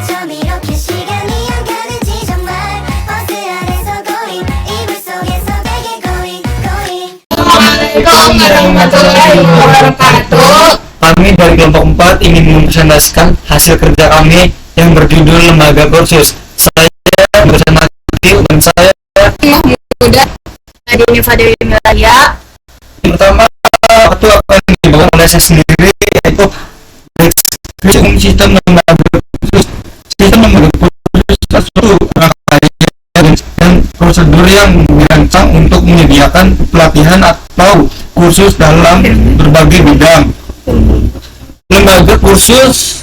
좀 이렇게 시간이 안 가는지 정말 버스 안에서 고인 이불 속에서 되게 고인 고인. Assalamualaikum warahmatullahi wabarakatuh. Kami dari kelompok 4 ingin mempresentasikan hasil kerja kami yang berjudul Lembaga Kursus. Saya berusaha aktif dan saya Muda Nadine Fadil Milaya. yang pertama waktu apa yang dibawa oleh saya sendiri yaitu sistem lembaga kursus. Sistem lembaga kursus suatu rangkaian dan prosedur yang dirancang untuk menyediakan pelatihan atau kursus dalam berbagai bidang. Lembaga kursus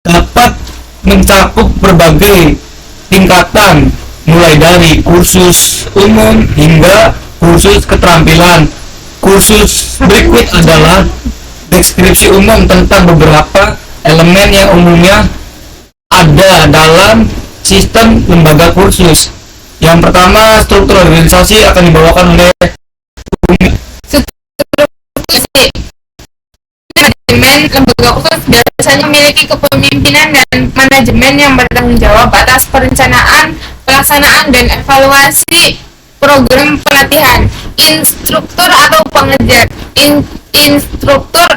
dapat mencakup berbagai tingkatan, mulai dari kursus umum hingga kursus keterampilan. Kursus berikut adalah deskripsi umum tentang beberapa elemen yang umumnya ada dalam sistem lembaga kursus. Yang pertama, struktur organisasi akan dibawakan oleh Manajemen lembaga kursus biasanya memiliki kepemimpinan dan manajemen yang bertanggung jawab atas perencanaan, pelaksanaan, dan evaluasi program pelatihan. Instruktur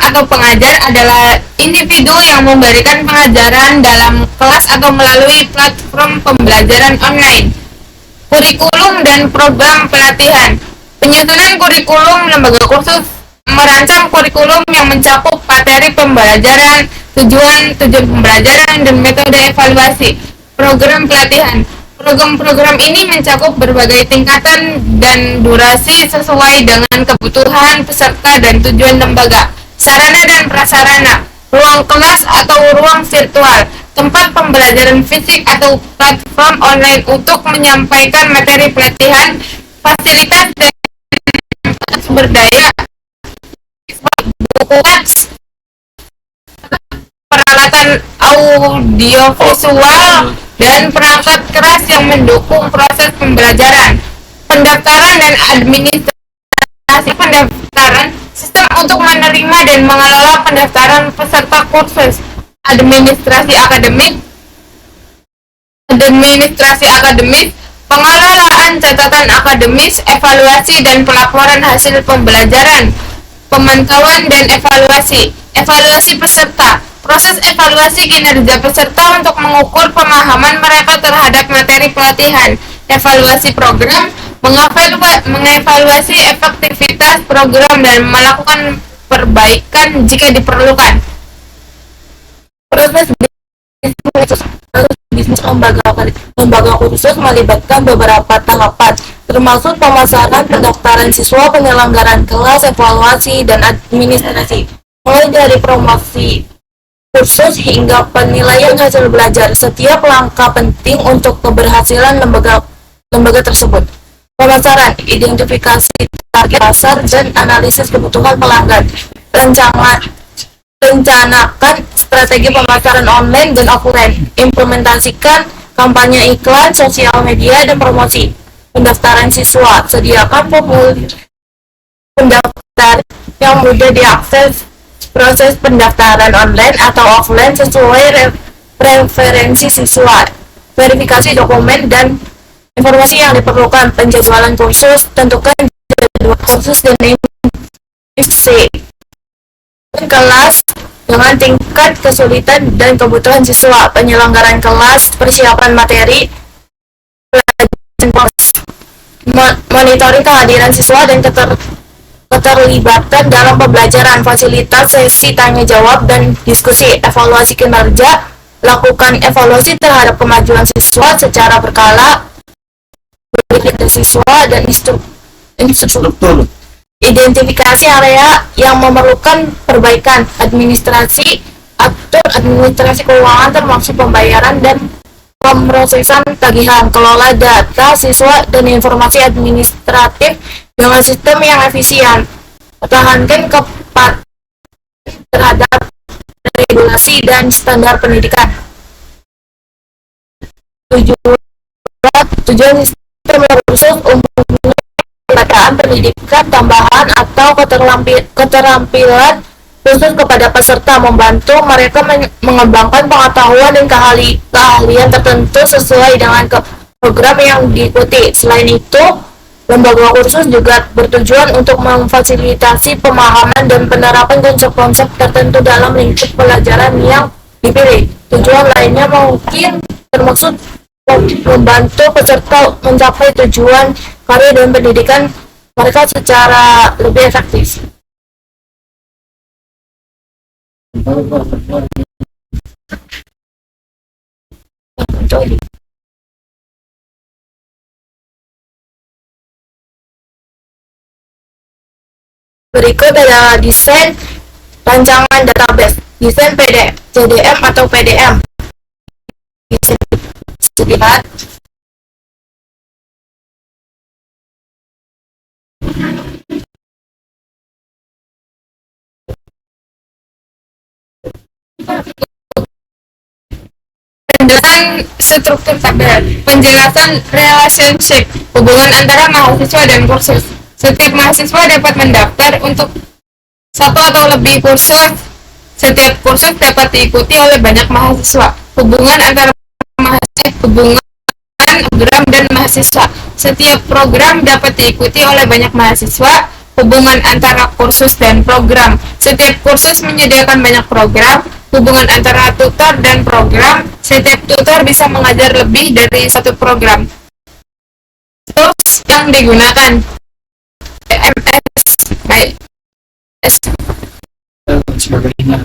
atau pengajar adalah individu yang memberikan pengajaran dalam kelas atau melalui platform pembelajaran online. Kurikulum dan program pelatihan. Penyusunan kurikulum lembaga kursus merancang kurikulum yang mencakup materi pembelajaran, tujuan pembelajaran, dan metode evaluasi. Program pelatihan. Program-program ini mencakup berbagai tingkatan dan durasi sesuai dengan kebutuhan peserta dan tujuan lembaga. Sarana dan prasarana. Ruang kelas atau ruang virtual. Tempat pembelajaran fisik atau platform online untuk menyampaikan materi pelatihan. Fasilitas dan sumber daya. Peralatan audiovisual dan perangkat keras yang mendukung proses pembelajaran. Pendaftaran dan administrasi pendaftaran. Sistem untuk menerima dan mengelola pendaftaran peserta kursus. Administrasi akademis, pengelolaan catatan akademis, evaluasi dan pelaporan hasil pembelajaran. Pemantauan dan evaluasi peserta. Proses evaluasi kinerja peserta untuk mengukur pemahaman mereka terhadap materi pelatihan. Evaluasi program, mengevaluasi efektivitas program dan melakukan perbaikan jika diperlukan. Proses bisnis lembaga kursus melibatkan beberapa tahapan, termasuk pemasaran, pendaftaran siswa, penyelenggaraan kelas, evaluasi, dan administrasi. Mulai dari promosi kursus hingga penilaian hasil belajar, setiap langkah penting untuk keberhasilan lembaga tersebut. Pemasaran, identifikasi target pasar, dan analisis kebutuhan pelanggan. Rencanakan strategi pemasaran online dan offline. Implementasikan kampanye iklan, sosial media, dan promosi. Pendaftaran siswa, sediakan formulir pendaftar yang mudah diakses. Proses pendaftaran online atau offline sesuai preferensi siswa. Verifikasi dokumen dan informasi yang diperlukan. Penjadwalan kursus, tentukan jadwal kursus dan isi kelas dengan tingkat kesulitan dan kebutuhan siswa. Penyelenggaraan kelas, persiapan materi, monitoring kehadiran siswa dan keterlibatan dalam pembelajaran, fasilitas sesi tanya jawab dan diskusi. Evaluasi kinerja, lakukan evaluasi terhadap kemajuan siswa secara berkala, berikan siswa dan instruktur. Identifikasi area yang memerlukan perbaikan. Administrasi, atur administrasi keuangan termasuk pembayaran dan pemrosesan tagihan. Kelola data siswa dan informasi administratif dengan sistem yang efisien. Pertahankan kepatuhan terhadap regulasi dan standar pendidikan. Tujuan sistem kursus umumnya pelatihan pendidikan tambahan atau keterampilan khusus kepada peserta, membantu mereka mengembangkan pengetahuan dan keahlian tertentu sesuai dengan program yang diikuti. Selain itu, lembaga kursus juga bertujuan untuk memfasilitasi pemahaman dan penerapan konsep-konsep tertentu dalam lingkup pelajaran yang dipilih. Tujuan lainnya mungkin termaksud membantu peserta mencapai tujuan karir dan pendidikan mereka secara lebih efektif. Berikut adalah desain rancangan database, desain CDM atau PDM. Bisa dilihat. Penjelasan struktur tabel, penjelasan relationship, hubungan antara mahasiswa dan kursus. Setiap mahasiswa dapat mendaftar untuk satu atau lebih kursus. Setiap kursus dapat diikuti oleh banyak mahasiswa. Hubungan antara mahasiswa, hubungan program dan mahasiswa. Setiap program dapat diikuti oleh banyak mahasiswa. Hubungan antara kursus dan program. Setiap kursus menyediakan banyak program. Hubungan antara tutor dan program. Setiap tutor bisa mengajar lebih dari satu program. Tools yang digunakan MS, dan sebagainya.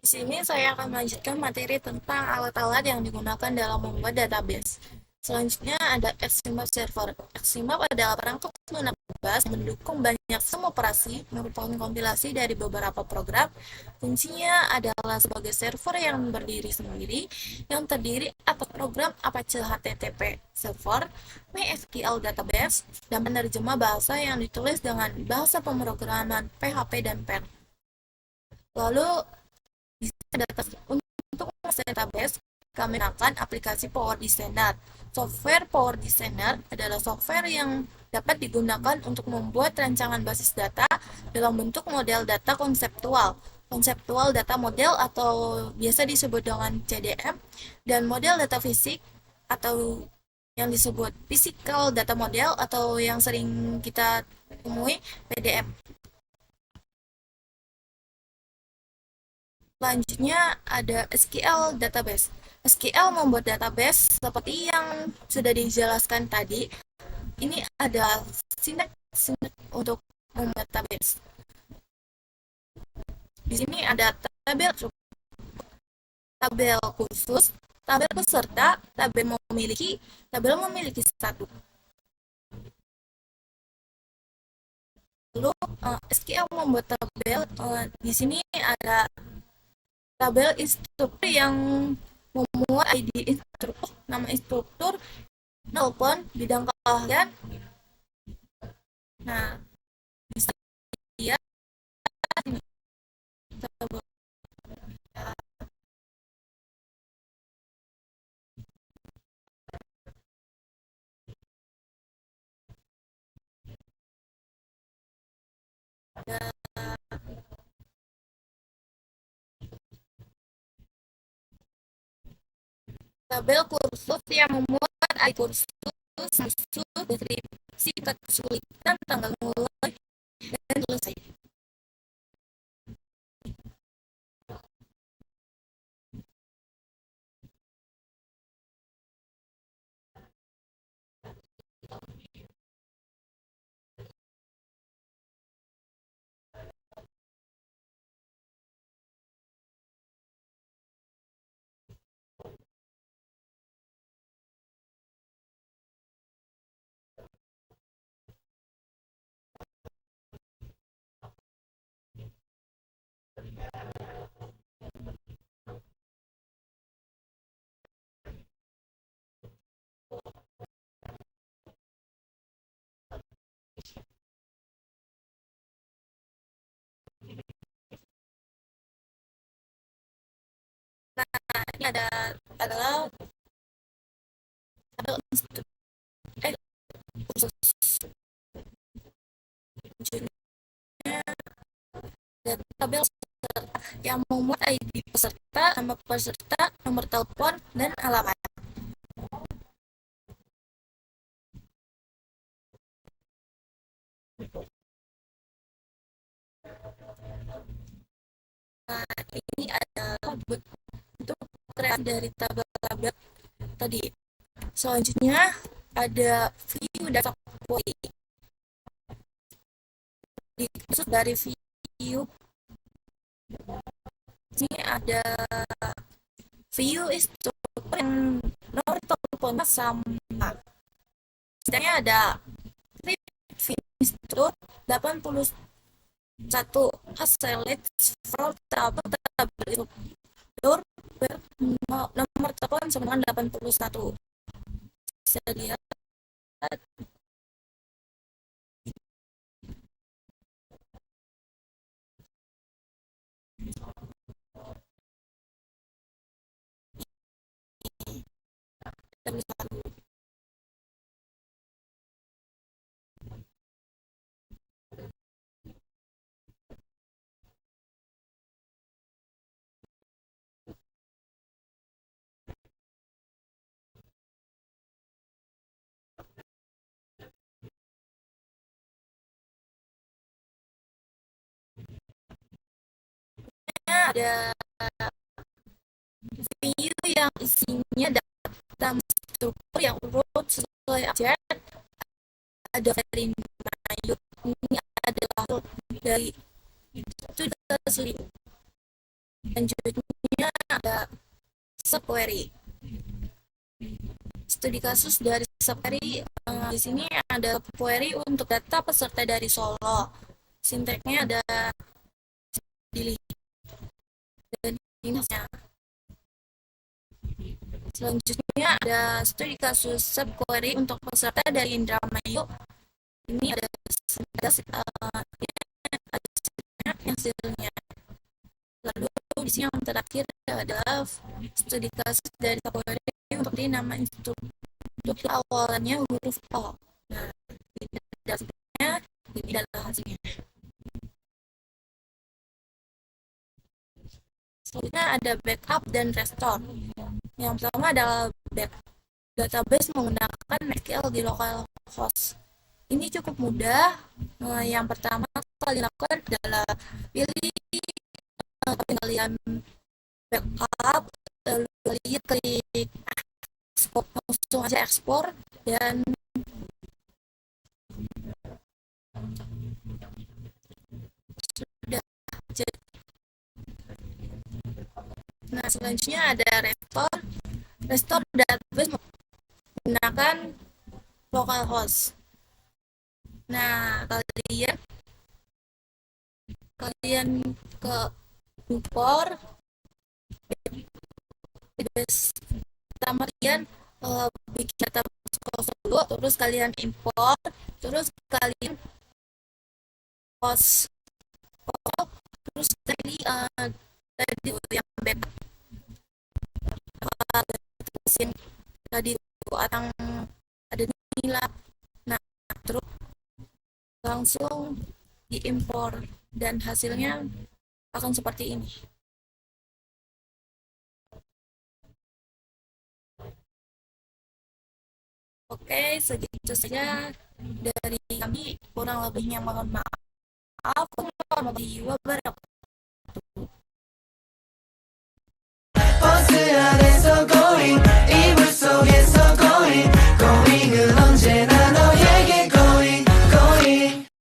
Di sini saya akan melanjutkan materi tentang alat-alat yang digunakan dalam membuat database. Selanjutnya ada Xmap Server. Xmap adalah perangkat lunak bebas mendukung banyak sistem operasi, merupakan kompilasi dari beberapa program. Fungsinya adalah sebagai server yang berdiri sendiri, yang terdiri atas program Apache HTTP Server, MySQL Database, dan penerjemah bahasa yang ditulis dengan bahasa pemrograman PHP dan Perl. Lalu untuk database, kami gunakan aplikasi Power Designer. Software Power Designer adalah software yang dapat digunakan untuk membuat rancangan basis data dalam bentuk model data konseptual, data model atau biasa disebut dengan CDM, dan model data fisik atau yang disebut physical data model atau yang sering kita temui PDM. Selanjutnya ada SQL Database. SQL membuat database seperti yang sudah dijelaskan tadi. Ini ada sintaks untuk membuat database. Di sini ada tabel khusus, tabel peserta, tabel memiliki satu. Lalu SQL membuat tabel. Di sini ada tabel instruktur yang memuat ID instruktur, nama instruktur, telepon, bidang keahlian. Nah, bisa lihat ini. Tabel kursus yang memuat ID kursus, deskripsi, kesulitan, tanggal mulai, dan selesai. Nah, ini ada adalah ada khusus database yang memuat ID peserta, nama peserta, nomor telepon, dan alamat. Nah, ini adalah bentuk kreasi dari tabel tadi. Selanjutnya ada view data point. Maksud dari view ini ada view instruktur yang nomor telepon sama. Sedangnya ada view instruktur 81 select from tabel instruktur nomor telepon sama dengan 81. Bisa lihat ada view yang isinya data struktur yang urut sesuai objek. Ada very mayu, ini adalah dari itu dari selanjutnya ada subquery. Studi kasus dari subquery, di sini ada query untuk data peserta dari Solo. Sinteksnya ada pilih dan intinya. Selanjutnya ada studi kasus subquery untuk peserta dari Indramayu. Ini ada hasilnya. Lalu di sini yang terakhir adalah studi kasus dari subquery untuk di nama instruktur awalnya huruf O. Nah, ini adalah hasilnya. Selanjutnya ada backup dan restore. Yang pertama adalah database menggunakan MySQL di localhost. Ini cukup mudah. Yang pertama kalian lakukan adalah pilih kalian backup, lalu kalian klik ekspor, langsung aja ekspor dan sudah jadi. Nah, selanjutnya ada restore database menggunakan localhost. Nah, kalian ke import database. Pertama kalian bikin database kosong dulu, terus kalian import, terus kalian host, terus tadi yang backup tadi atang ada nilai. Nah, terus langsung diimpor dan hasilnya akan seperti ini. Oke, segitu saja dari kami. Kurang lebihnya mohon maaf. Warahmatullahi wabarakatuh.